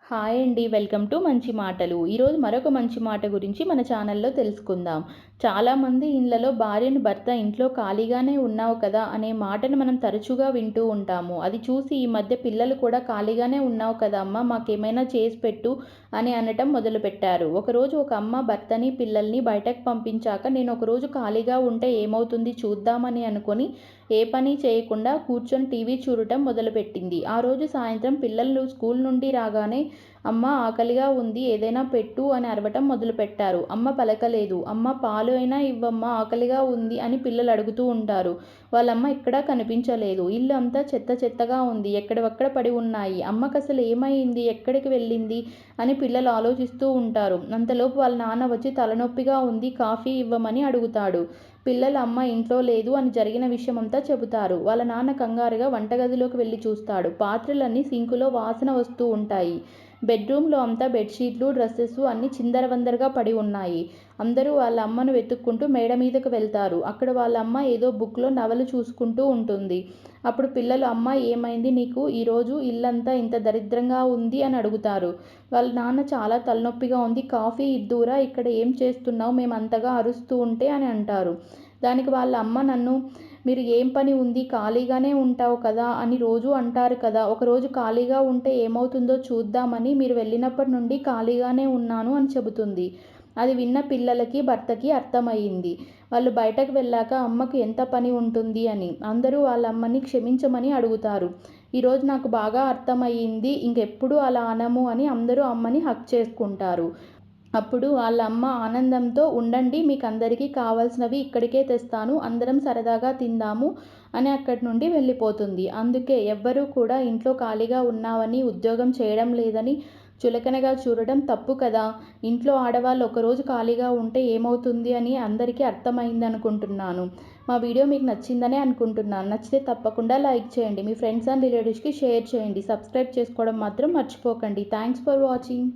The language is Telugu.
హాయ్ అండి. వెల్కమ్ టు మంచి మాటలు. ఈరోజు మరొక మంచి మాట గురించి మన ఛానల్లో తెలుసుకుందాం. చాలామంది ఇళ్లలో భార్యను భర్త ఇంట్లో ఖాళీగానే ఉన్నావు కదా అనే మాటను మనం తరచుగా వింటూ ఉంటాము. అది చూసి ఈ మధ్య పిల్లలు కూడా ఖాళీగానే ఉన్నావు కదా అమ్మ, మాకేమైనా చేసి పెట్టు అని అనటం మొదలుపెట్టారు. ఒకరోజు ఒక అమ్మ భర్తని పిల్లల్ని బయటకు పంపించాక నేను ఒకరోజు ఖాళీగా ఉంటే ఏమవుతుంది చూద్దామని అనుకొని ఏ పని చేయకుండా కూర్చొని టీవీ చూడటం మొదలుపెట్టింది. ఆ రోజు సాయంత్రం పిల్లలు స్కూల్ నుండి రాగానే అమ్మ ఆకలిగా ఉంది, ఏదైనా పెట్టు అని అరవటం మొదలుపెట్టారు. అమ్మ పలకలేదు. అమ్మ పాలు అయినా ఇవ్వమ్మా, ఆకలిగా ఉంది అని పిల్లలు అడుగుతూ ఉంటారు. వాళ్ళమ్మ ఎక్కడా కనిపించలేదు. ఇల్లు అంతా చెత్త చెత్తగా ఉంది, ఎక్కడవక్కడ పడి ఉన్నాయి. అమ్మకు అసలు ఏమైంది, ఎక్కడికి వెళ్ళింది అని పిల్లలు ఆలోచిస్తూ ఉంటారు. అంతలోపు వాళ్ళ నాన్న వచ్చి తలనొప్పిగా ఉంది, కాఫీ ఇవ్వమని అడుగుతాడు. పిల్లలు అమ్మ ఇంట్లో లేదు అని జరిగిన విషయమంతా చెబుతారు. వాళ్ళ నాన్న కంగారుగా వంటగదిలోకి వెళ్ళి చూస్తాడు. పాత్రలన్నీ సింకులో వాసన వస్తూ ఉంటాయి. బెడ్రూమ్లో అంతా బెడ్షీట్లు, డ్రెస్సెస్ అన్నీ చిందరవందరగా పడి ఉన్నాయి. అందరూ వాళ్ళ అమ్మను వెతుక్కుంటూ మేడ మీదకు వెళ్తారు. అక్కడ వాళ్ళ అమ్మ ఏదో బుక్లో నవలు చూసుకుంటూ ఉంటుంది. అప్పుడు పిల్లలు అమ్మ ఏమైంది నీకు, ఈరోజు ఇల్లంతా ఇంత దరిద్రంగా ఉంది అని అడుగుతారు. వాళ్ళ నాన్న చాలా తలనొప్పిగా ఉంది, కాఫీ ఇద్దురా, ఇక్కడ ఏం చేస్తున్నావు, మేము అంతగా అరుస్తూ ఉంటే అని అంటారు. దానికి వాళ్ళ అమ్మ నన్ను మీరు ఏం పని ఉంది, ఖాళీగానే ఉంటావు కదా అని రోజూ అంటారు కదా, ఒకరోజు ఖాళీగా ఉంటే ఏమవుతుందో చూద్దామని మీరు వెళ్ళినప్పటి నుండి ఖాళీగానే ఉన్నాను అని చెబుతుంది. అది విన్న పిల్లలకి భర్తకి అర్థమయ్యింది. వాళ్ళు బయటకు వెళ్ళాక అమ్మకు ఎంత పని ఉంటుంది అని. అందరూ వాళ్ళ అమ్మని క్షమించమని అడుగుతారు. ఈరోజు నాకు బాగా అర్థమయ్యింది, ఇంకెప్పుడు అలా అనము అని అందరూ అమ్మని హగ్ చేసుకుంటారు. అప్పుడు వాళ్ళ అమ్మ ఆనందంతో ఉండండి, మీకందరికీ కావాల్సినవి ఇక్కడికే తెస్తాను, అందరం సరదాగా తిందాము అని అక్కడి నుండి వెళ్ళిపోతుంది. అందుకే ఎవ్వరూ కూడా ఇంట్లో ఖాళీగా ఉన్నావని, ఉద్యోగం చేయడం లేదని చులకనగా చూడడం తప్పు కదా. ఇంట్లో ఆడవాళ్ళు ఒకరోజు ఖాళీగా ఉంటే ఏమవుతుంది అని అందరికీ అర్థమైందనుకుంటున్నాను. మా వీడియో మీకు నచ్చిందనే అనుకుంటున్నాను. నచ్చితే తప్పకుండా లైక్ చేయండి. మీ ఫ్రెండ్స్ అండ్ రిలేటివ్స్కి షేర్ చేయండి. సబ్స్క్రైబ్ చేసుకోవడం మాత్రం మర్చిపోకండి. Thanks for watching.